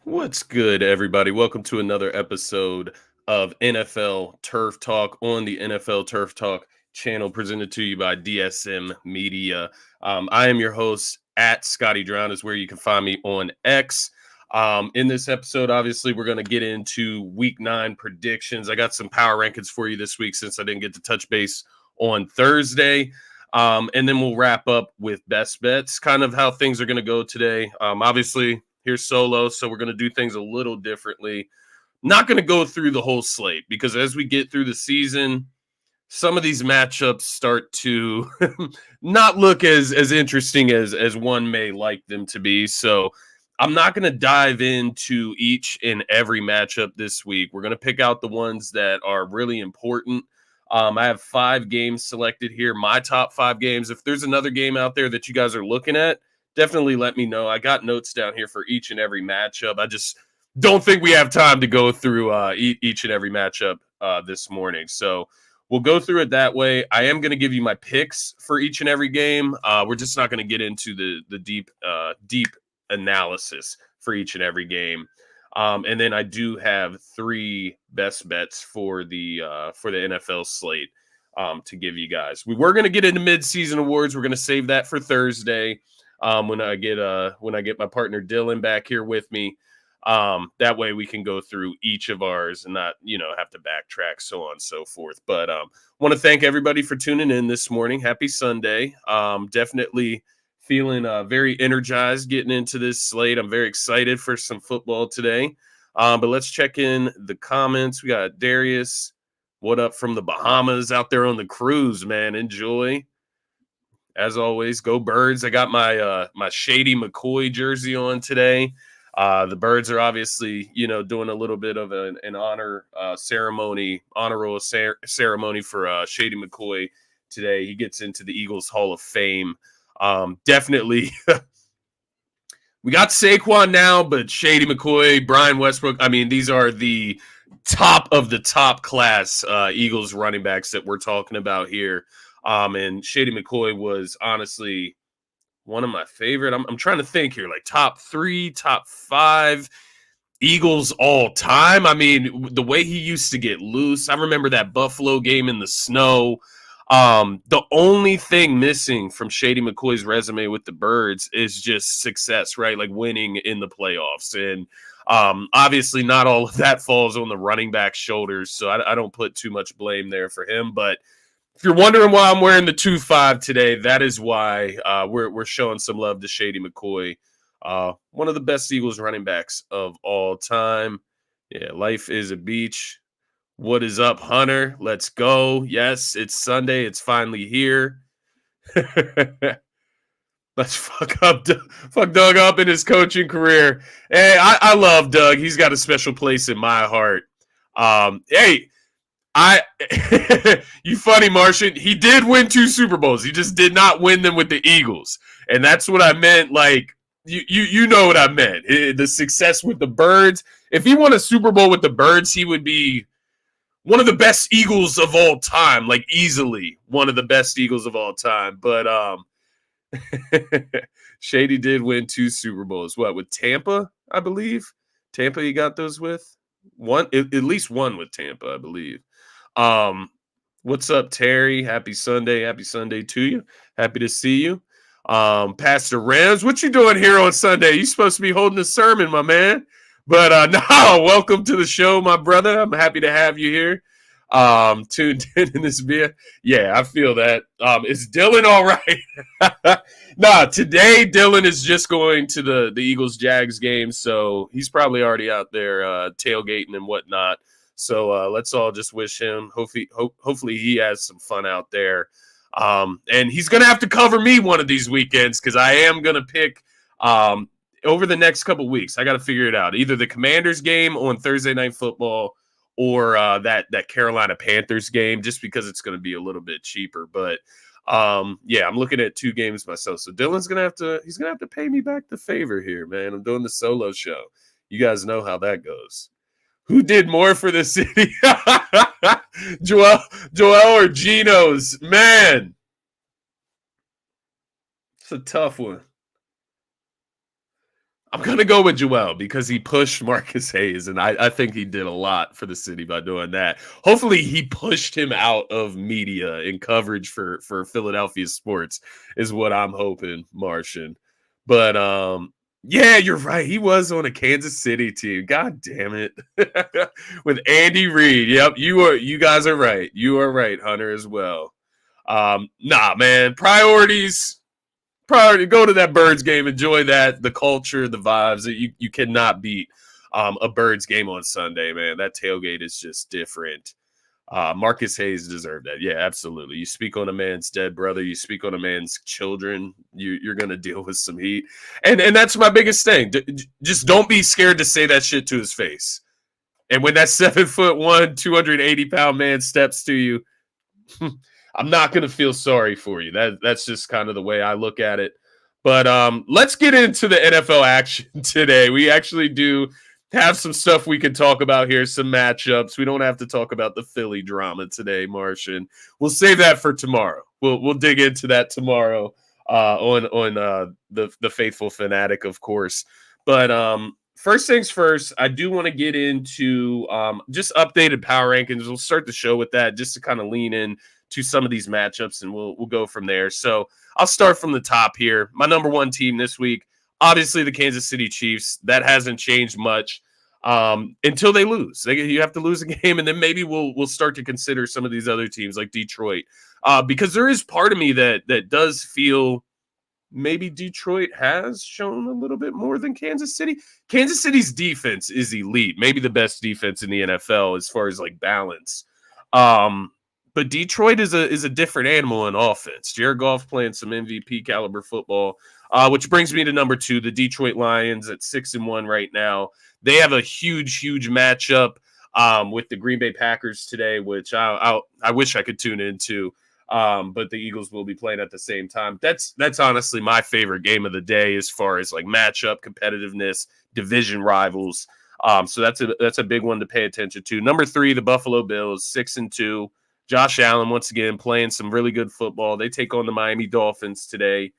What's good, everybody? Welcome to another episode of NFL Turf Talk on the NFL Turf Talk channel, presented to you by DSM Media. I am your host at Scotty Drown, is where you can find me on X. In this episode, obviously, we're going to get into Week 9 predictions. I got some power rankings for you this week since I didn't get to touch base on Thursday. And then we'll wrap up with best bets, kind of how things are going to go today. Obviously, here's solo, so we're going to do things a little differently. Not going to go through the whole slate because as we get through the season, some of these matchups start to not look as interesting as one may like them to be. So I'm not going to dive into each and every matchup this week. We're going to pick out the ones that are really important. I have 5 games selected here, my top 5 games. If there's another game out there that you guys are looking at, definitely let me know. I got notes down here for each and every matchup. I just don't think we have time to go through each and every matchup this morning. So we'll go through it that way. I am going to give you my picks for each and every game. We're just not going to get into the deep analysis for each and every game. And then I do have 3 best bets for the NFL slate to give you guys. We were going to get into midseason awards. We're going to save that for Thursday when I get my partner Dylan back here with me. That way we can go through each of ours and not have to backtrack, so on and so forth. But want to thank everybody for tuning in this morning. Happy Sunday. Definitely feeling very energized getting into this slate. I'm very excited for some football today. But let's check in the comments. We got Darius. What up from the Bahamas out there on the cruise, man? Enjoy. As always, go Birds. I got my Shady McCoy jersey on today. The Birds are obviously, doing a little bit of an honor ceremony, honorable ceremony for Shady McCoy today. He gets into the Eagles Hall of Fame. Definitely. We got Saquon now, but Shady McCoy, Brian Westbrook. I mean, these are the top of the top class Eagles running backs that we're talking about here. And Shady McCoy was honestly one of my favorite. I'm trying to think here, like top 3, top 5 Eagles all time. I mean, the way he used to get loose. I remember that Buffalo game in the snow. The only thing missing from Shady McCoy's resume with the Birds is just success, right? Like winning in the playoffs. And obviously not all of that falls on the running back's shoulders. So I don't put too much blame there for him. But if you're wondering why I'm wearing the 2-5 today, that is why we're showing some love to Shady McCoy. One of the best Eagles running backs of all time. Yeah, life is a beach. What is up, Hunter? Let's go. Yes, it's Sunday. It's finally here. Let's fuck Doug up in his coaching career. Hey, I love Doug. He's got a special place in my heart. Hey, you funny, Martian. He did win 2 Super Bowls. He just did not win them with the Eagles. And that's what I meant. Like, you know what I meant. The success with the Birds. If he won a Super Bowl with the Birds, he would be one of the best Eagles of all time, like easily one of the best Eagles of all time. But Shady did win 2 Super Bowls. What, with Tampa, I believe? Tampa he got those with? One, at least one with Tampa, I believe. What's up, Terry? Happy Sunday. Happy Sunday to you. Happy to see you. Pastor Rams, what you doing here on Sunday? You supposed to be holding a sermon, my man. But no, welcome to the show, my brother. I'm happy to have you here. Tuned in this beer. Yeah, I feel that. Is Dylan all right? Nah, today Dylan is just going to the Eagles-Jags game, so he's probably already out there tailgating and whatnot. So let's all just wish him. Hopefully he has some fun out there. And he's going to have to cover me one of these weekends because I am going to pick over the next couple weeks. I got to figure it out. Either the Commanders game on Thursday Night Football or that Carolina Panthers game, just because it's going to be a little bit cheaper. But yeah, I'm looking at 2 games myself. So Dylan's going to have to pay me back the favor here, man. I'm doing the solo show. You guys know how that goes. Who did more for the city? Joel or Geno's? Man, it's a tough one. I'm going to go with Joel because he pushed Marcus Hayes, and I think he did a lot for the city by doing that. Hopefully, he pushed him out of media and coverage for Philadelphia sports is what I'm hoping, Martian. But yeah, you're right. He was on a Kansas City team. God damn it. With Andy Reid. Yep, you guys are right. You are right, Hunter, as well. Nah, man. Priority, go to that Birds game, enjoy that, the culture, the vibes. You cannot beat a Birds game on Sunday, man. That tailgate is just different. Marcus Hayes deserved that. Yeah, absolutely. You speak on a man's dead brother, you speak on a man's children, you're going to deal with some heat. And that's my biggest thing. Just don't be scared to say that shit to his face. And when that 7'1", 280-pound man steps to you, I'm not going to feel sorry for you. That's just kind of the way I look at it. But let's get into the NFL action today. We actually do have some stuff we can talk about here, some matchups. We don't have to talk about the Philly drama today, Martian. We'll save that for tomorrow. We'll dig into that tomorrow on the Faithful Fanatic, of course. But first things first, I do want to get into just updated power rankings. We'll start the show with that just to kind of lean in to some of these matchups, and we'll go from there. So I'll start from the top here. My number one team this week, obviously the Kansas City Chiefs. That hasn't changed much until they lose. You have to lose a game, and then maybe we'll start to consider some of these other teams like Detroit, because there is part of me that does feel maybe Detroit has shown a little bit more than Kansas City. Kansas City's defense is elite, maybe the best defense in the NFL as far as like balance. But Detroit is a different animal in offense. Jared Goff playing some MVP caliber football, which brings me to number two, the Detroit Lions at 6-1 right now. They have a huge matchup with the Green Bay Packers today, which I wish I could tune into. But the Eagles will be playing at the same time. That's honestly my favorite game of the day as far as like matchup, competitiveness, division rivals. So that's a big one to pay attention to. Number three, the Buffalo Bills, 6-2. Josh Allen, once again, playing some really good football. They take on the Miami Dolphins today.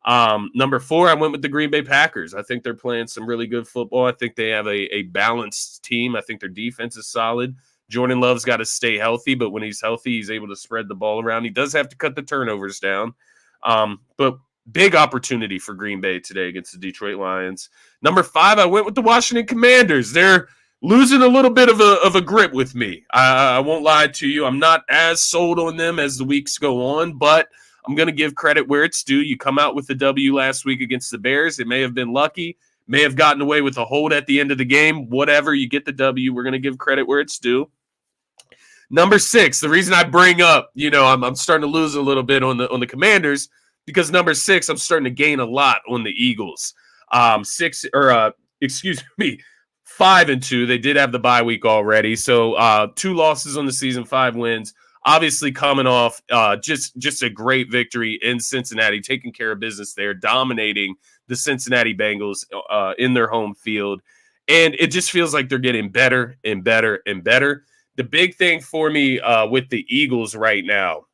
Number four, I went with the Green Bay Packers. I think they're playing some really good football. I think they have a balanced team. I think their defense is solid. Jordan Love's got to stay healthy, but when he's healthy, he's able to spread the ball around. He does have to cut the turnovers down. But big opportunity for Green Bay today against the Detroit Lions. Number five, I went with the Washington Commanders. They're losing a little bit of a grip with me. I won't lie to you. I'm not as sold on them as the weeks go on, but I'm going to give credit where it's due. You come out with the W last week against the Bears. It may have been lucky, may have gotten away with a hold at the end of the game. Whatever, you get the W. We're going to give credit where it's due. Number six, the reason I bring up, I'm starting to lose a little bit on the Commanders because number six, I'm starting to gain a lot on the Eagles. 5-2. They did have the bye week already. So 2 losses on the season, 5 wins. Obviously coming off just a great victory in Cincinnati, taking care of business there, dominating the Cincinnati Bengals in their home field. And it just feels like they're getting better and better and better. The big thing for me with the Eagles right now,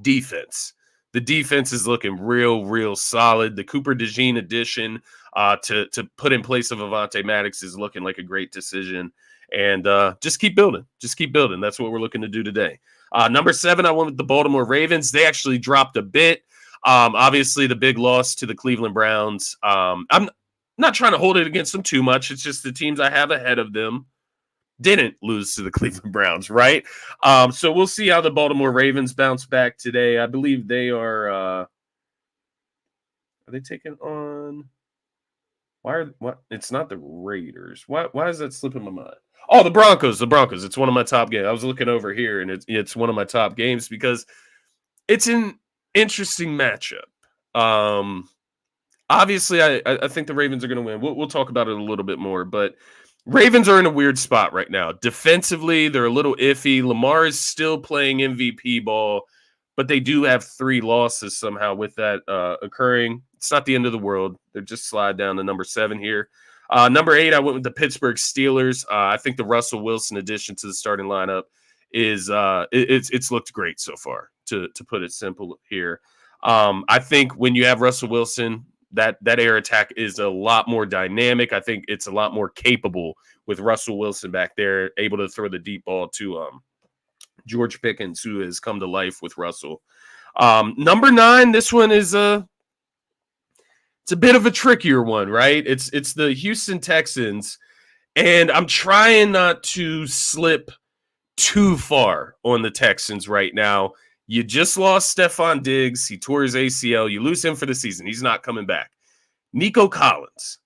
defense. The defense is looking real solid. The Cooper DeJean addition to put in place of Avonte Maddox is looking like a great decision. And just keep building. Just keep building. That's what we're looking to do today. Number 7, I went with the Baltimore Ravens. They actually dropped a bit. Obviously, the big loss to the Cleveland Browns. I'm not trying to hold it against them too much. It's just the teams I have ahead of them didn't lose to the Cleveland Browns, right? So we'll see how the Baltimore Ravens bounce back today. I believe they are they taking on what? It's not the Raiders. Why is that slipping my mind? Oh, the Broncos. It's one of my top games. I was looking over here, and it's one of my top games because it's an interesting matchup. Obviously, I think the Ravens are going to win. We'll talk about it a little bit more, but Ravens are in a weird spot right now. Defensively, they're a little iffy. Lamar is still playing MVP ball, but they do have 3 losses somehow with that occurring. It's not the end of the world. They're just slide down to number 7 here. Number 8, I went with the Pittsburgh Steelers. I think the Russell Wilson addition to the starting lineup is it's looked great so far, to put it simple here. I think when you have Russell Wilson, that air attack is a lot more dynamic. I think it's a lot more capable with Russell Wilson back there, able to throw the deep ball to George Pickens, who has come to life with Russell. Number 9, this one is it's a bit of a trickier one, right? It's the Houston Texans, and I'm trying not to slip too far on the Texans right now. You just lost Stephon Diggs. He tore his ACL. You lose him for the season. He's not coming back. Nico Collins.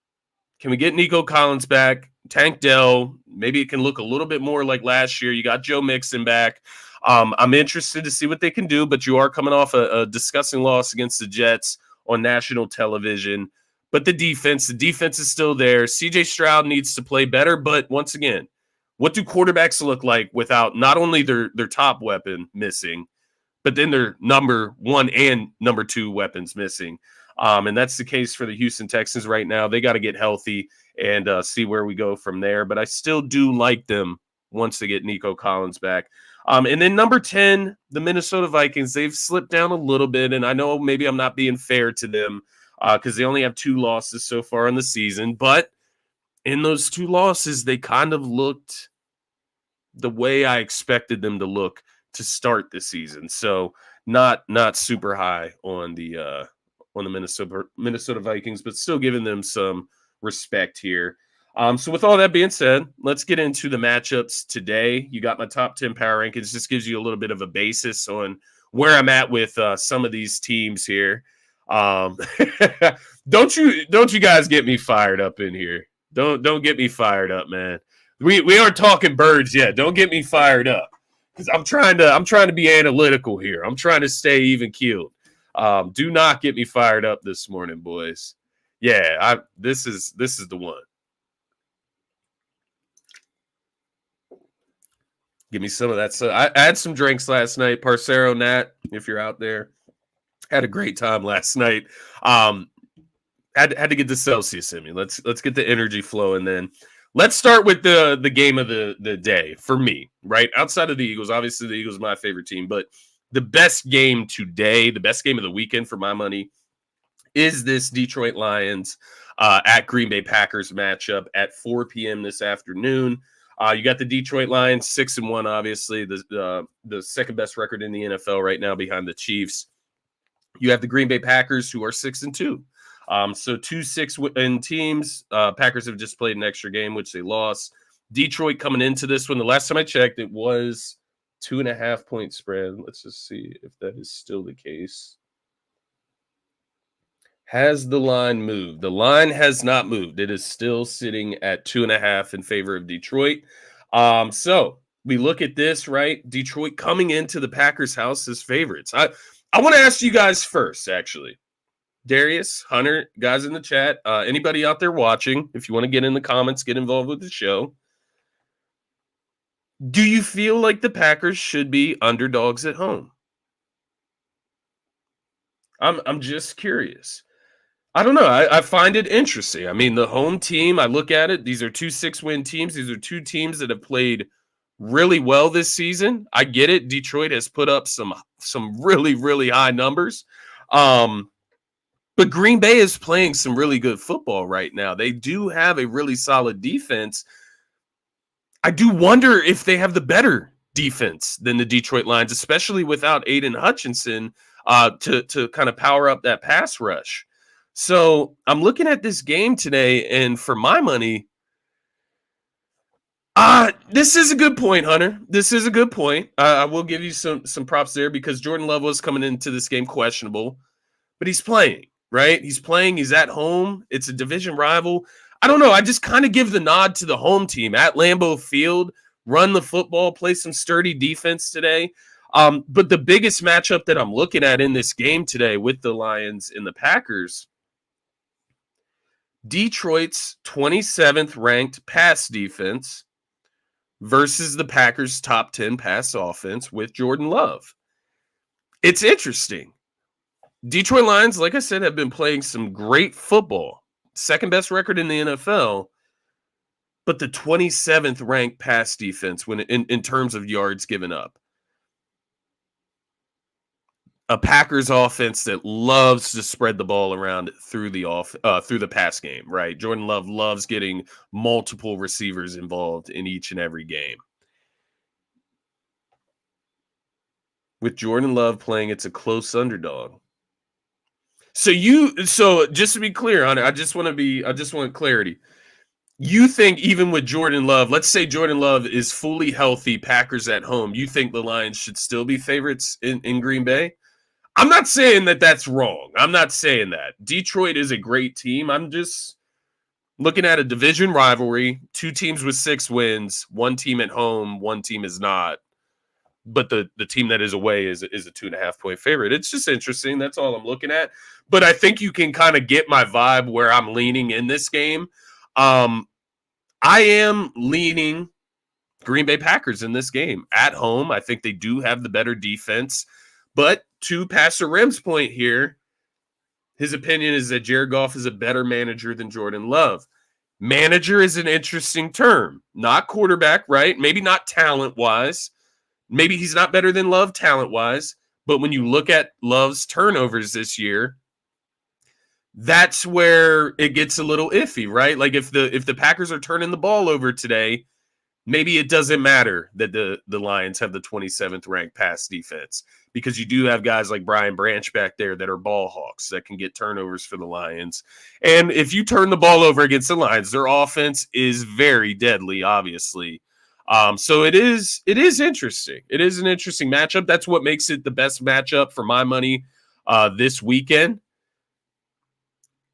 Can we get Nico Collins back? Tank Dell. Maybe it can look a little bit more like last year. You got Joe Mixon back. I'm interested to see what they can do, but you are coming off a disgusting loss against the Jets on national television. But the defense is still there. CJ Stroud needs to play better, but once again, what do quarterbacks look like without not only their top weapon missing, but then their number 1 and number 2 weapons missing? And that's the case for the Houston Texans right now. They got to get healthy and see where we go from there. But I still do like them once they get Nico Collins back. And then number 10, the Minnesota Vikings. They've slipped down a little bit, and I know maybe I'm not being fair to them because they only have 2 losses so far in the season. But in those 2 losses, they kind of looked the way I expected them to look to start the season. So not super high on the Minnesota Vikings, but still giving them some respect here. So with all that being said, let's get into the matchups today. You got my top 10 power rankings. Just gives you a little bit of a basis on where I'm at with some of these teams here. Don't you guys get me fired up in here. Don't get me fired up, man. We aren't talking birds yet. Don't get me fired up because I'm trying to be analytical here. I'm trying to stay even keeled. Do not get me fired up this morning, boys. Yeah, this is the one. Give me some of that. So I had some drinks last night. Parcero Nat, if you're out there, had a great time last night. Had to get the Celsius in me. Let's get the energy flowing then. Let's start with the game of the day for me, right? Outside of the Eagles, obviously the Eagles are my favorite team, but the best game today, the best game of the weekend for my money is this Detroit Lions at Green Bay Packers matchup at 4 p.m. this afternoon. You got the Detroit Lions 6-1, obviously the second best record in the NFL right now behind the Chiefs. You have the Green Bay Packers who are 6-2. So 2 6-win teams. Packers have just played an extra game, which they lost. Detroit coming into this one. The last time I checked, it was 2.5 point spread. Let's just see if that is still the case. Has the line moved? The line has not moved. It is still sitting at 2.5 in favor of Detroit. So we look at this, right? Detroit coming into the Packers' house as favorites. I want to ask you guys first, actually. Darius, Hunter, guys in the chat, anybody out there watching, if you want to get in the comments, get involved with the show. Do you feel like the Packers should be underdogs at home? I'm just curious. I don't know. I find it interesting. I mean, the home team, I look at it. These are 2 6-win teams. These are 2 teams that have played really well this season. I get it. Detroit has put up some really, really high numbers. But Green Bay is playing some really good football right now. They do have a really solid defense. I do wonder if they have the better defense than the Detroit Lions, especially without Aiden Hutchinson to kind of power up that pass rush. So I'm looking at this game today, and for my money, this is a good point, Hunter. This is a good point. I will give you some props there because Jordan Love was coming into this game questionable, but he's playing, right? He's playing. He's at home. It's a division rival. I don't know. I just kind of give the nod to the home team at Lambeau Field, run the football, play some sturdy defense today. But the biggest matchup that I'm looking at in this game today with the Lions and the Packers, Detroit's 27th ranked pass defense versus the Packers' top 10 pass offense with Jordan Love. It's interesting. Detroit Lions, like I said, have been playing some great football. Second best record in the NFL, but the 27th ranked pass defense when in terms of yards given up. a Packers offense that loves to spread the ball around through the pass game, right? Jordan Love loves getting multiple receivers involved in each and every game. With Jordan Love playing, it's a close underdog. So just to be clear on it, I just want clarity. You think even with Jordan Love, let's say Jordan Love is fully healthy, Packers at home, you think the Lions should still be favorites in Green Bay? I'm not saying that that's wrong. I'm not saying that. Detroit is a great team. I'm just looking at a division rivalry, two teams with 6 wins, one team at home, one team is not. But the team that is away is a 2.5 point favorite. It's just interesting. That's all I'm looking at. But I think you can kind of get my vibe where I'm leaning in this game. I am leaning Green Bay Packers in this game. At home, I think they do have the better defense. But to Pastor Rem's point here, his opinion is that Jared Goff is a better manager than Jordan Love. Manager is an interesting term. Not quarterback, right? Maybe not talent-wise. Maybe he's not better than Love talent-wise. But when you look at Love's turnovers this year, that's where it gets a little iffy, right? Like if the Packers are turning the ball over today, maybe it doesn't matter that the Lions have the 27th ranked pass defense, because you do have guys like Brian Branch back there that are ball hawks that can get turnovers for the Lions. And if you turn the ball over against the Lions, their offense is very deadly, obviously. So it is interesting. It is an interesting matchup. That's what makes it the best matchup for my money this weekend.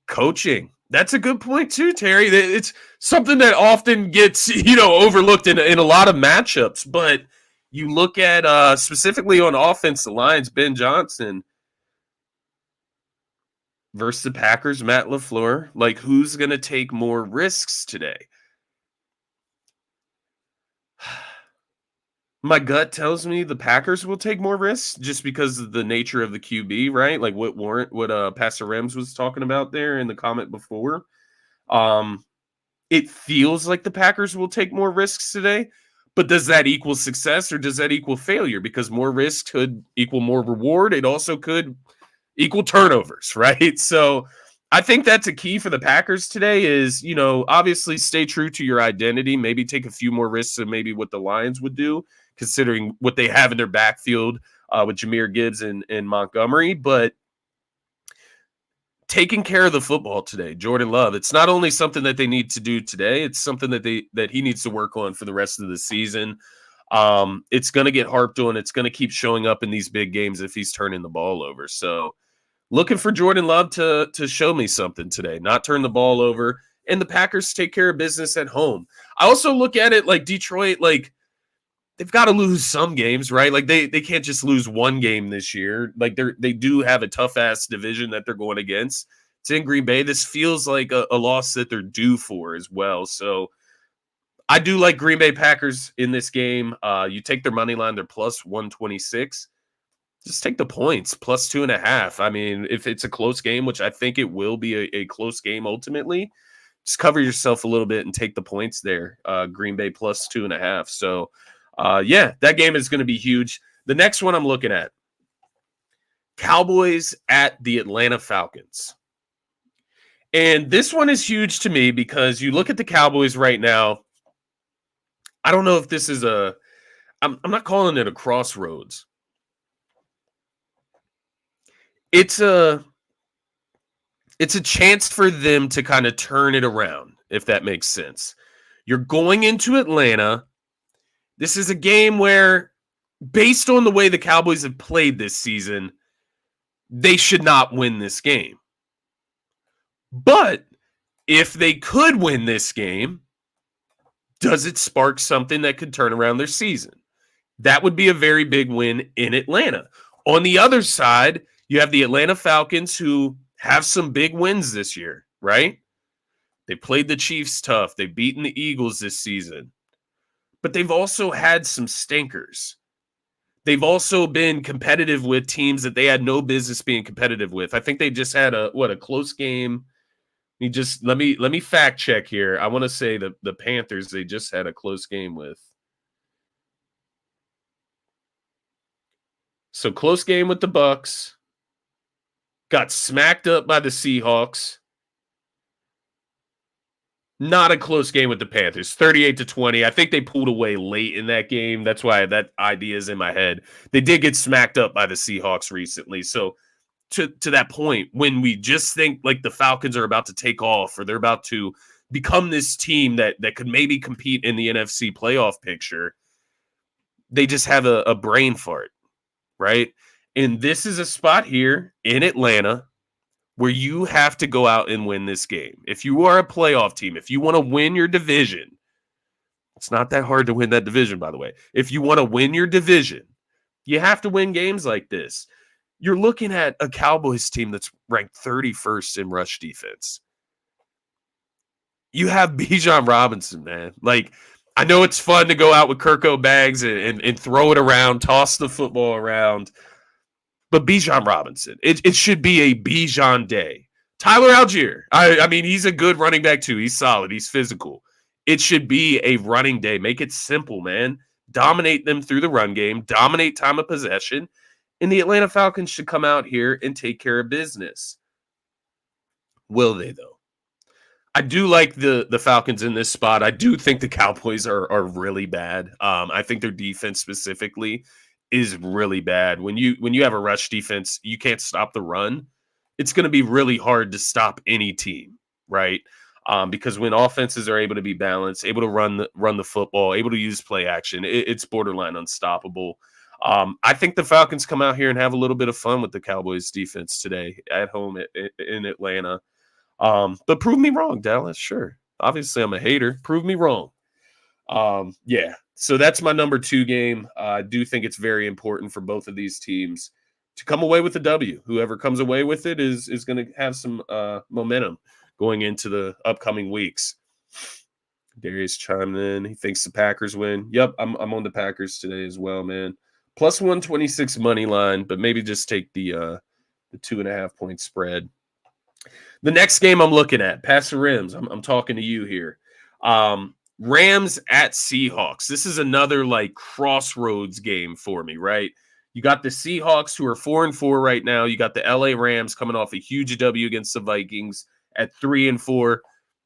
Coaching. That's a good point too, Terry. It's something that often gets, overlooked in a lot of matchups. But you look at specifically on offense, the Lions, Ben Johnson versus the Packers, Matt LaFleur. Like, who's going to take more risks today? My gut tells me the Packers will take more risks just because of the nature of the QB, right? Like what Pastor Rems was talking about there in the comment before. It feels like the Packers will take more risks today, but does that equal success or does that equal failure? Because more risk could equal more reward. It also could equal turnovers, right? So I think that's a key for the Packers today is, obviously stay true to your identity, maybe take a few more risks than maybe what the Lions would do, considering what they have in their backfield with Jahmyr Gibbs and Montgomery. But taking care of the football today, Jordan Love, it's not only something that they need to do today, it's something that he needs to work on for the rest of the season. It's going to get harped on. It's going to keep showing up in these big games if he's turning the ball over. So looking for Jordan Love to show me something today, not turn the ball over, and the Packers take care of business at home. I also look at it like Detroit, like they've got to lose some games, right? Like they can't just lose one game this year. Like they do have a tough ass division that they're going against. It's in Green Bay. This feels like a loss that they're due for as well. So I do like Green Bay Packers in this game. You take their money line, they're plus 126. Just take the points, plus 2.5. I mean, if it's a close game, which I think it will be a close game ultimately, just cover yourself a little bit and take the points there. Green Bay plus 2.5. So, that game is going to be huge. The next one I'm looking at, Cowboys at the Atlanta Falcons. And this one is huge to me because you look at the Cowboys right now. I don't know if this is I'm not calling it a crossroads. It's a chance for them to kind of turn it around, if that makes sense. You're going into Atlanta. This is a game where, based on the way the Cowboys have played this season, they should not win this game. But if they could win this game, does it spark something that could turn around their season? That would be a very big win in Atlanta. On the other side, you have the Atlanta Falcons, who have some big wins this year, right? They played the Chiefs tough. They've beaten the Eagles this season. But they've also had some stinkers. They've also been competitive with teams that they had no business being competitive with. I think they just had a close game. Let me fact check here. I want to say the Panthers, they just had a close game with. So close game with the Bucks. Got smacked up by the Seahawks. Not a close game with the Panthers, 38-20. I think they pulled away late in that game. That's why that idea is in my head. They did get smacked up by the Seahawks recently. So to that point, when we just think like the Falcons are about to take off or they're about to become this team that could maybe compete in the NFC playoff picture, they just have a brain fart, right? And this is a spot here in Atlanta where you have to go out and win this game. If you are a playoff team, if you want to win your division, it's not that hard to win that division, by the way. If you want to win your division, you have to win games like this. You're looking at a Cowboys team that's ranked 31st in rush defense. You have Bijan Robinson, man. Like, I know it's fun to go out with Kirko bags and throw it around, toss the football around. But Bijan Robinson, it should be a Bijan day. Tyler Algier, I mean, he's a good running back too. He's solid. He's physical. It should be a running day. Make it simple, man. Dominate them through the run game. Dominate time of possession. And the Atlanta Falcons should come out here and take care of business. Will they, though? I do like the Falcons in this spot. I do think the Cowboys are really bad. I think their defense specifically is really bad. When you have a rush defense, you can't stop the run. It's going to be really hard to stop any team, right? Because when offenses are able to be balanced, able to run the football, able to use play action, it's borderline unstoppable. I think the Falcons come out here and have a little bit of fun with the Cowboys defense today at home in Atlanta. But prove me wrong, Dallas. Sure. Obviously, I'm a hater. Prove me wrong. Yeah. So that's my number 2 game. I do think it's very important for both of these teams to come away with a W. Whoever comes away with it is going to have some momentum going into the upcoming weeks. Darius chimed in. He thinks the Packers win. Yep, I'm on the Packers today as well, man. Plus 126 money line, but maybe just take the 2.5 point spread. The next game I'm looking at, Pastor Rims, I'm talking to you here. Rams at Seahawks. This is another like crossroads game for me, right? You got the Seahawks who are 4-4 right now. You got the LA Rams coming off a huge W against the Vikings at 3-4.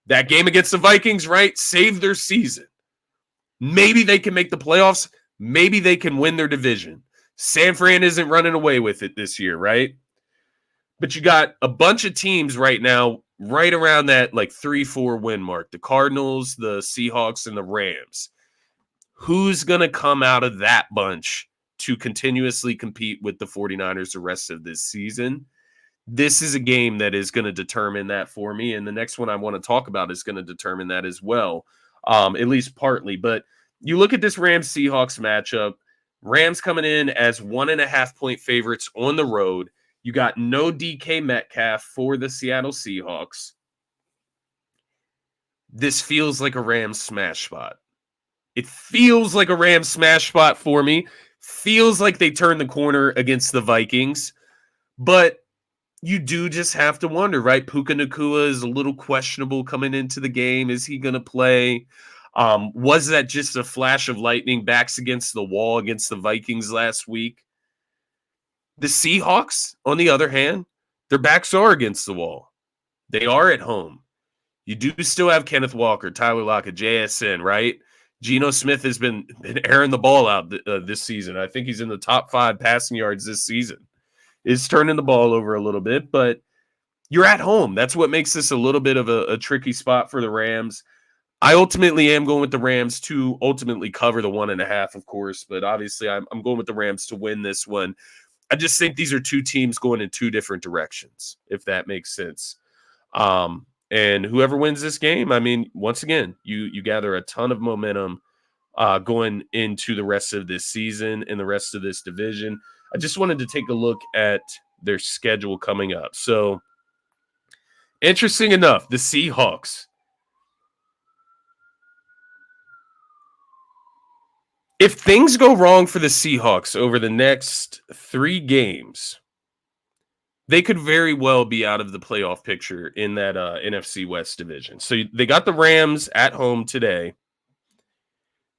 That game against the Vikings, right? Saved their season. Maybe they can make the playoffs. Maybe they can win their division. San Fran isn't running away with it this year, right? But you got a bunch of teams right now right around that like 3-4 win mark. The Cardinals, the Seahawks, and the Rams. Who's going to come out of that bunch to continuously compete with the 49ers the rest of this season? This is a game that is going to determine that for me. And the next one I want to talk about is going to determine that as well, at least partly. But you look at this Rams-Seahawks matchup. Rams coming in as 1.5 point favorites on the road. You got no DK Metcalf for the Seattle Seahawks. This feels like a Rams smash spot. It feels like a Rams smash spot for me. Feels like they turned the corner against the Vikings. But you do just have to wonder, right? Puka Nacua is a little questionable coming into the game. Is he going to play? Was that just a flash of lightning, backs against the wall against the Vikings last week? The Seahawks, on the other hand, their backs are against the wall. They are at home. You do still have Kenneth Walker, Tyler Lockett, JSN, right? Geno Smith has been airing the ball out this season. I think he's in the top 5 passing yards this season. Is turning the ball over a little bit, but you're at home. That's what makes this a little bit of a tricky spot for the Rams. I ultimately am going with the Rams to ultimately cover the 1.5, of course, but obviously I'm going with the Rams to win this one. I just think these are two teams going in 2 different directions, if that makes sense. And whoever wins this game, I mean, once again, you gather a ton of momentum going into the rest of this season and the rest of this division. I just wanted to take a look at their schedule coming up. So, interesting enough, the Seahawks. If things go wrong for the Seahawks over the next 3 games, they could very well be out of the playoff picture in that NFC West division. So they got the Rams at home today.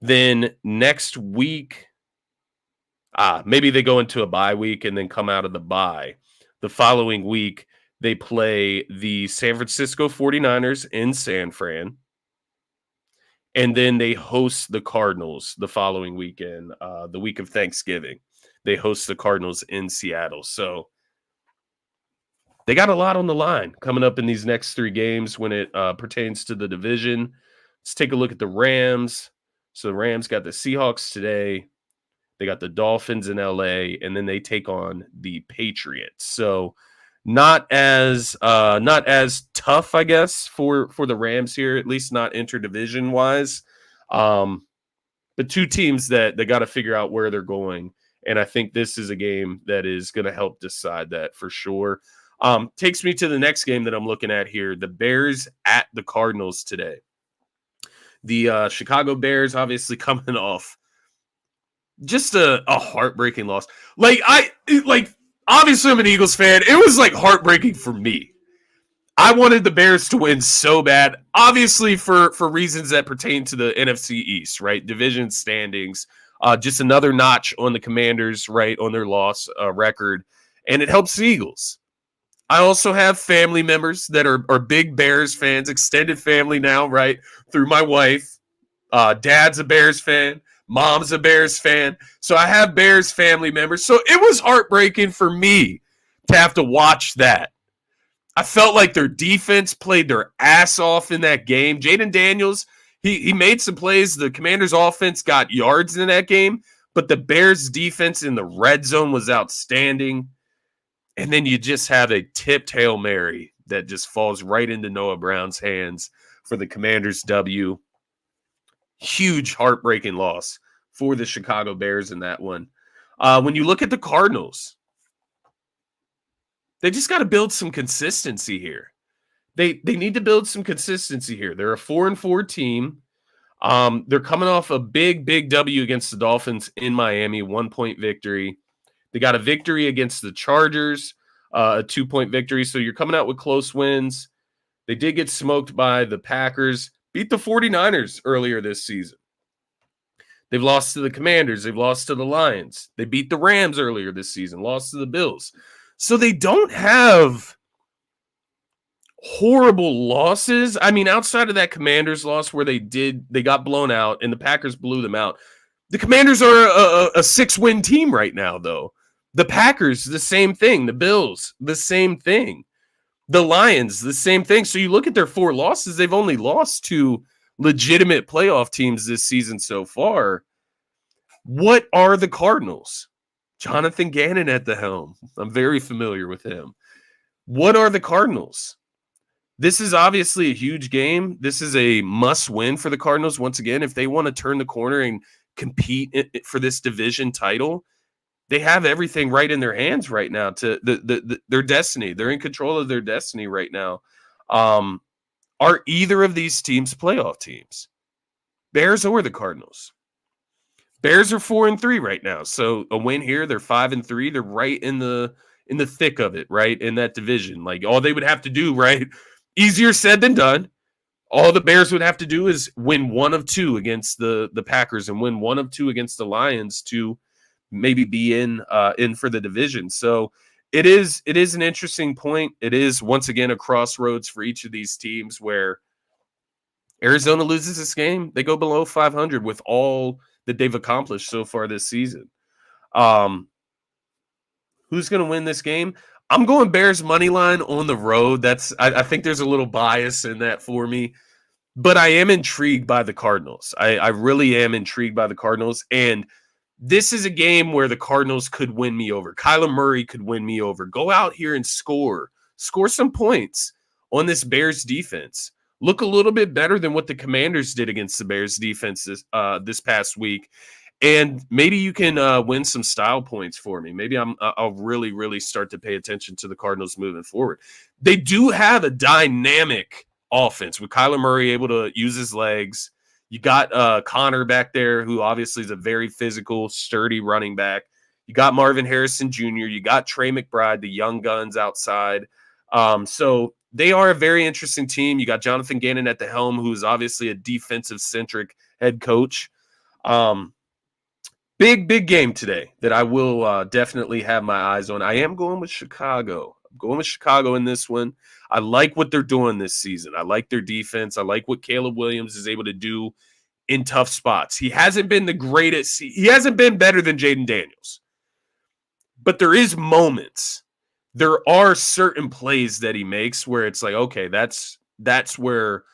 Then next week, Maybe they go into a bye week and then come out of the bye. The following week, they play the San Francisco 49ers in San Fran. And then they host the Cardinals the following weekend, the week of Thanksgiving. They host the Cardinals in Seattle. So they got a lot on the line coming up in these next 3 games when it pertains to the division. Let's take a look at the Rams. So the Rams got the Seahawks today. They got the Dolphins in LA, and then they take on the Patriots. So not as tough, I guess, for the Rams here, at least not interdivision wise. But 2 teams that got to figure out where they're going. And I think this is a game that is going to help decide that for sure. Takes me to the next game that I'm looking at here, the Bears at the Cardinals today. The Chicago Bears obviously coming off just a heartbreaking loss. Obviously I'm an Eagles fan. It was like heartbreaking for me. I wanted the Bears to win so bad, obviously for reasons that pertain to the NFC East, right? Division standings, just another notch on the Commanders, right, on their loss record, and it helps the Eagles. I also have family members that are big Bears fans, extended family now, right, through my wife. Dad's a Bears fan. Mom's a Bears fan. So I have Bears family members. So it was heartbreaking for me to have to watch that. I felt like their defense played their ass off in that game. Jaden Daniels, he made some plays. The Commanders' offense got yards in that game, but the Bears' defense in the red zone was outstanding. And then you just have a tipped Hail Mary that just falls right into Noah Brown's hands for the Commanders' W. Huge heartbreaking loss for the Chicago Bears in that one. When you look at the Cardinals, they just got to build some consistency here. They need to build some consistency here. They're a 4-4 team. They're coming off a big W against the Dolphins in Miami, 1-point victory. They got a victory against the Chargers, a 2-point victory. So you're coming out with close wins. They did get smoked by the Packers, beat the 49ers earlier this season. They've lost to the Commanders. They've lost to the Lions. They beat the Rams earlier this season, lost to the Bills. So they don't have horrible losses. I mean, outside of that Commanders loss where they got blown out and the Packers blew them out. The Commanders are a 6-win team right now, though. The Packers, the same thing. The Bills, the same thing. The Lions, the same thing. So you look at their 4 losses, they've only lost to legitimate playoff teams this season so far. What are the Cardinals? Jonathan Gannon at the helm. I'm very familiar with him. What are the Cardinals? This is obviously a huge game. This is a must-win for the Cardinals. Once again, if they want to turn the corner and compete for this division title, they have everything right in their hands right now to their destiny. They're in control of their destiny right now. Are either of these teams playoff teams? Bears or the Cardinals? Bears are 4-3 right now. So a win here, they're 5-3. They're right in the thick of it, right? In that division. Like all they would have to do, right? Easier said than done. All the Bears would have to do is win 1 of 2 against the Packers and win 1 of 2 against the Lions to maybe be in for the division. So it is an interesting point. It is once again a crossroads for each of these teams where Arizona loses this game, they go below 500 with all that they've accomplished so far this season. Who's going to win this game? I'm going Bears money line on the road. I think there's a little bias in that for me, but I am intrigued by the Cardinals. I really am intrigued by the Cardinals, and this is a game where the Cardinals could win me over. Kyler Murray could win me over. Go out here and score some points on this Bears defense. Look a little bit better than what the Commanders did against the Bears defense this past week. And maybe you can win some style points for me. Maybe I'll really, really start to pay attention to the Cardinals moving forward. They do have a dynamic offense with Kyler Murray able to use his legs. You got Connor back there, who obviously is a very physical, sturdy running back. You got Marvin Harrison Jr. You got Trey McBride, the young guns outside. So they are a very interesting team. You got Jonathan Gannon at the helm, who is obviously a defensive-centric head coach. Big game today that I will definitely have my eyes on. I am going with Chicago. I'm going with Chicago in this one. I like what they're doing this season. I like their defense. I like what Caleb Williams is able to do in tough spots. He hasn't been the greatest. He hasn't been better than Jaden Daniels. But there is moments. There are certain plays that he makes where it's like, okay, that's where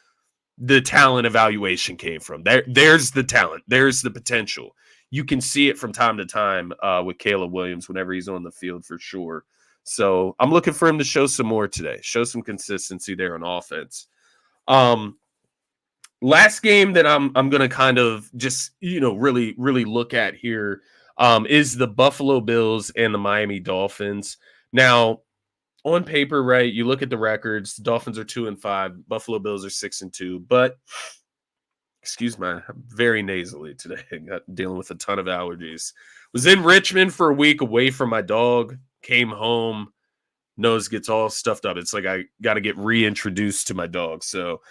the talent evaluation came from. There's the talent. There's the potential. You can see it from time to time with Caleb Williams whenever he's on the field for sure. So I'm looking for him to show some more today, show some consistency there on offense. Last game that I'm going to kind of just, really look at here is the Buffalo Bills and the Miami Dolphins. Now, on paper, right, you look at the records, the Dolphins are 2-5, Buffalo Bills are 6-2, but excuse me, I'm very nasally today. Got dealing with a ton of allergies. Was in Richmond for a week away from my dog, came home, nose gets all stuffed up. It's like I got to get reintroduced to my dog. So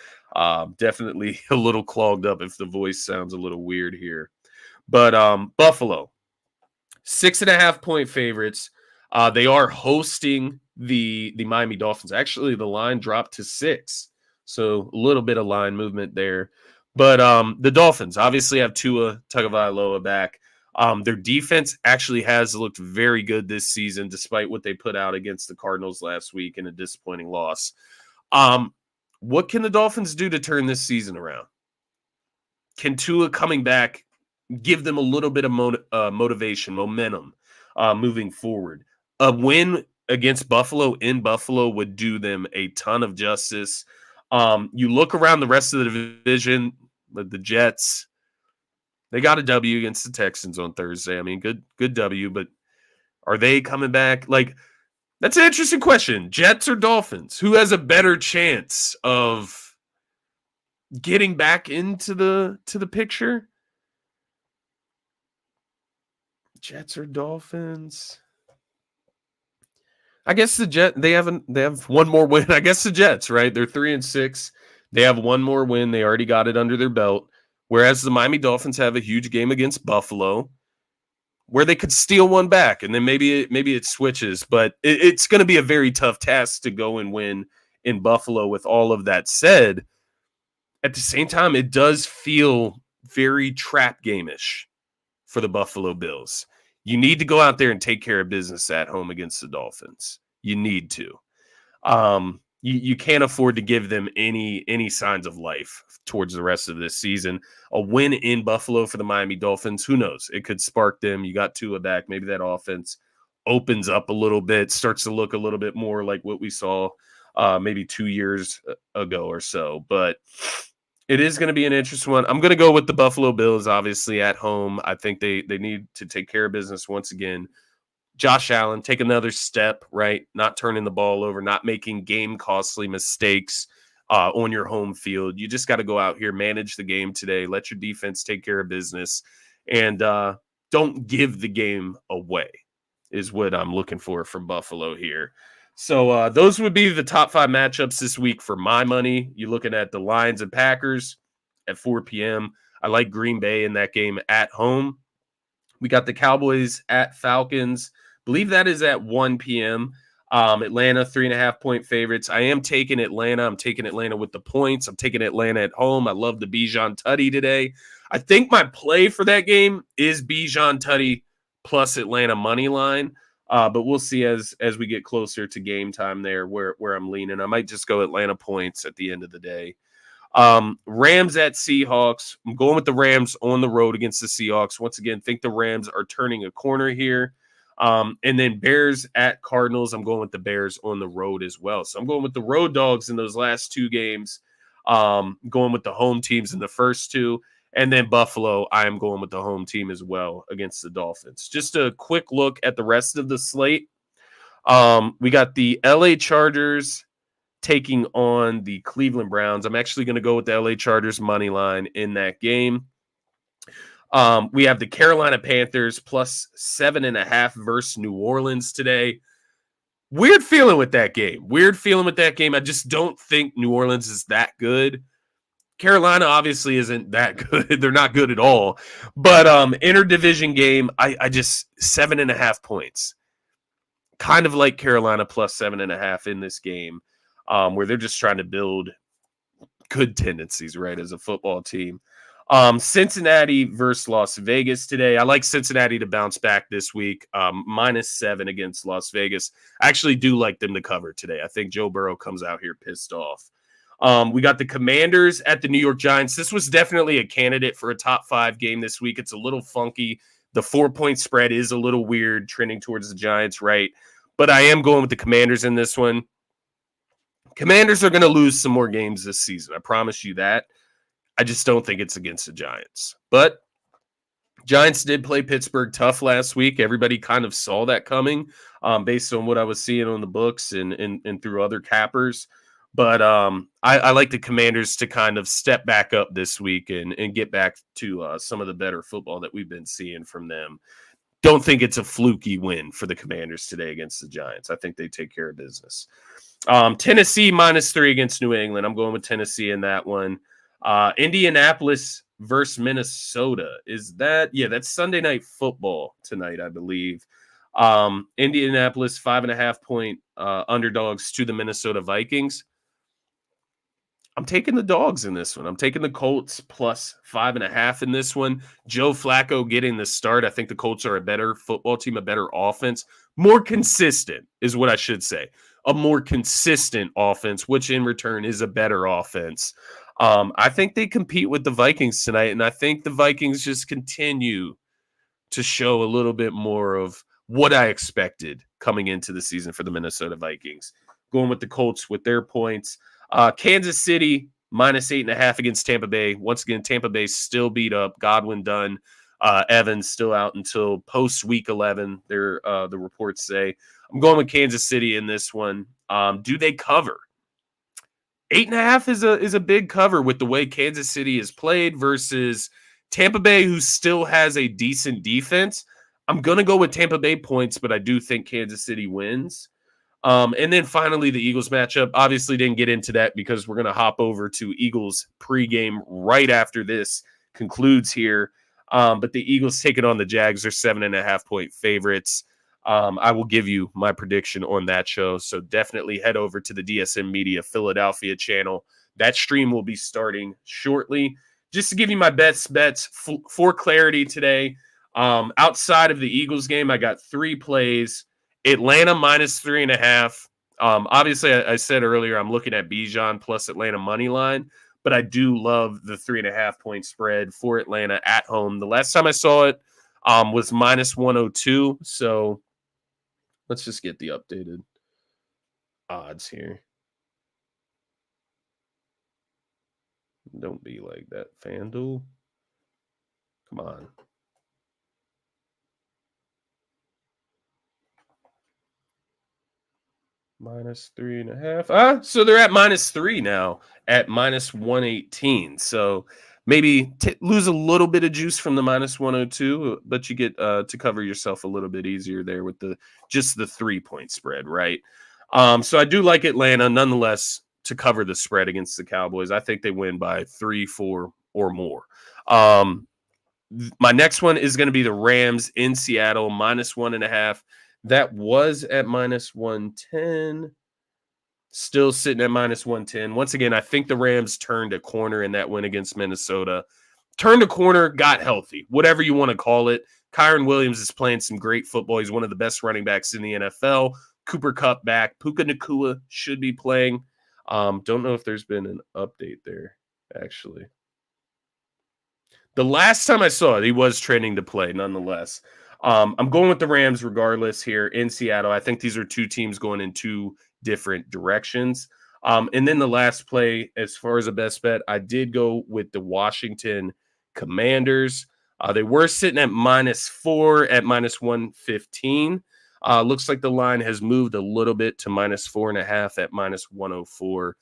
definitely a little clogged up if the voice sounds a little weird here. But Buffalo, 6.5-point favorites. They are hosting the Miami Dolphins. Actually, the line dropped to 6. So a little bit of line movement there. But the Dolphins obviously have Tua Tagovailoa back. Their defense actually has looked very good this season, despite what they put out against the Cardinals last week in a disappointing loss. What can the Dolphins do to turn this season around? Can Tua coming back give them a little bit of motivation, momentum moving forward? A win against Buffalo in Buffalo would do them a ton of justice. You look around the rest of the division, the Jets, they got a W against the Texans on Thursday. I mean, good W, but are they coming back? Like, that's an interesting question. Jets or Dolphins? Who has a better chance of getting back into the picture? Jets or Dolphins? I guess the Jets, they have one more win. I guess the Jets, right? They're 3-6. They have one more win. They already got it under their belt. Whereas the Miami Dolphins have a huge game against Buffalo where they could steal one back, and then maybe it switches. But it's going to be a very tough task to go and win in Buffalo with all of that said. At the same time, it does feel very trap game-ish for the Buffalo Bills. You need to go out there and take care of business at home against the Dolphins. You need to. You can't afford to give them any signs of life towards the rest of this season. A win in Buffalo for the Miami Dolphins, who knows? It could spark them. You got Tua back. Maybe that offense opens up a little bit, starts to look a little bit more like what we saw maybe 2 years ago or so. But it is going to be an interesting one. I'm going to go with the Buffalo Bills, obviously, at home. I think they need to take care of business once again. Josh Allen, take another step, right? Not turning the ball over, not making game-costly mistakes on your home field. You just got to go out here, manage the game today, let your defense take care of business, and don't give the game away is what I'm looking for from Buffalo here. So those would be the top 5 matchups this week for my money. You're looking at the Lions and Packers at 4 p.m. I like Green Bay in that game at home. We got the Cowboys at Falcons. Believe that is at 1 p.m. Atlanta, 3.5-point favorites. I am taking Atlanta. I'm taking Atlanta with the points. I'm taking Atlanta at home. I love the Bijan Tutty today. I think my play for that game is Bijan Tutty plus Atlanta money line. But we'll see as we get closer to game time there where I'm leaning. I might just go Atlanta points at the end of the day. Rams at Seahawks. I'm going with the Rams on the road against the Seahawks. Once again, think the Rams are turning a corner here. And then Bears at Cardinals. I'm going with the Bears on the road as well. So I'm going with the road dogs in those last 2 games. Going with the home teams in the first 2. And then Buffalo, I am going with the home team as well against the Dolphins. Just a quick look at the rest of the slate. We got the LA Chargers taking on the Cleveland Browns. I'm actually going to go with the LA Chargers money line in that game. We have the Carolina Panthers plus 7.5 versus New Orleans today. Weird feeling with that game. I just don't think New Orleans is that good. Carolina obviously isn't that good. They're not good at all. But interdivision game, I just 7.5 points. Kind of like Carolina plus 7.5 in this game, where they're just trying to build good tendencies, right, as a football team. Cincinnati versus Las Vegas today. I like Cincinnati to bounce back this week. -7 against Las Vegas. I actually do like them to cover today. I think Joe Burrow comes out here pissed off. We got the Commanders at the New York Giants. This was definitely a candidate for a top 5 game this week. It's a little funky. The 4-point spread is a little weird, trending towards the Giants, right? But I am going with the Commanders in this one. Commanders are going to lose some more games this season. I promise you that. I just don't think it's against the Giants. But Giants did play Pittsburgh tough last week. Everybody kind of saw that coming based on what I was seeing on the books and through other cappers. But I like the Commanders to kind of step back up this week and get back to some of the better football that we've been seeing from them. Don't think it's a fluky win for the Commanders today against the Giants. I think they take care of business. Tennessee -3 against New England. I'm going with Tennessee in that one. Indianapolis versus Minnesota. That's Sunday Night Football tonight, I believe. Indianapolis 5.5 point underdogs to the Minnesota Vikings. I'm taking the dogs in this one. I'm taking the Colts plus 5.5 in this one. Joe Flacco getting the start. I think the Colts are a better football team, a better offense. More consistent is what I should say. A more consistent offense, which in return is a better offense. I think they compete with the Vikings tonight, and I think the Vikings just continue to show a little bit more of what I expected coming into the season for the Minnesota Vikings. Going with the Colts with their points. Kansas City -8.5 against Tampa Bay. Once again, Tampa Bay still beat up. Godwin done. Evans still out until post week 11. The reports say. I'm going with Kansas City in this one. Do they cover? 8.5 is a big cover with the way Kansas City is played versus Tampa Bay, who still has a decent defense. I'm going to go with Tampa Bay points, but I do think Kansas City wins. And then finally, the Eagles matchup. Obviously, didn't get into that because we're going to hop over to Eagles pregame right after this concludes here. But the Eagles taking on the Jags are 7.5 point favorites. I will give you my prediction on that show. So definitely head over to the DSM Media Philadelphia channel. That stream will be starting shortly. Just to give you my best bets for clarity today. Outside of the Eagles game, I got 3 plays. Atlanta -3.5. Obviously, I said earlier I'm looking at Bijan plus Atlanta money line, but I do love the 3.5 point spread for Atlanta at home. The last time I saw it was -102. So let's just get the updated odds here. Don't be like that, FanDuel. Come on. -3.5. So they're at -3 now at -118. So maybe lose a little bit of juice from the -102, but you get to cover yourself a little bit easier there with just the 3-point spread, right? So I do like Atlanta nonetheless to cover the spread against the Cowboys. I think they win by 3, 4, or more. My next one is going to be the Rams in Seattle, -1.5. That was at -110. Still sitting at -110. Once again, I think the Rams turned a corner in that win against Minnesota. Turned a corner, got healthy, whatever you want to call it. Kyron Williams is playing some great football. He's one of the best running backs in the NFL. Cooper Kupp back. Puka Nacua should be playing. Don't know if there's been an update there, actually. The last time I saw it, he was training to play, nonetheless. I'm going with the Rams regardless here in Seattle. I think these are 2 teams going in 2 different directions. And then the last play, as far as a best bet, I did go with the Washington Commanders. They were sitting at -4 at -115. Looks like the line has moved a little bit to -4.5 at -104.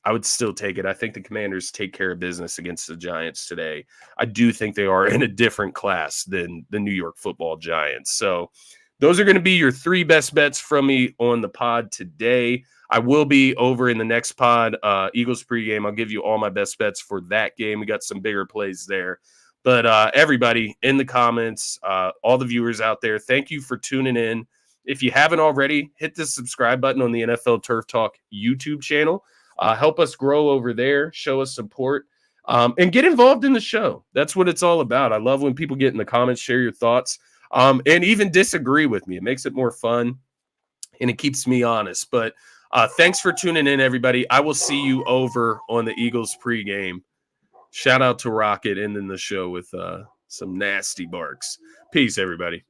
I would still take it. I think the Commanders take care of business against the Giants today. I do think they are in a different class than the New York Football Giants. So those are going to be your 3 best bets from me on the pod today. I will be over in the next pod, Eagles pregame. I'll give you all my best bets for that game. We got some bigger plays there. But everybody in the comments, all the viewers out there, thank you for tuning in. If you haven't already, hit the subscribe button on the NFL Turf Talk YouTube channel. Help us grow over there. Show us support. And get involved in the show. That's what it's all about. I love when people get in the comments, share your thoughts, and even disagree with me. It makes it more fun, and it keeps me honest. But thanks for tuning in, everybody. I will see you over on the Eagles pregame. Shout out to Rocket ending the show with some nasty barks. Peace, everybody.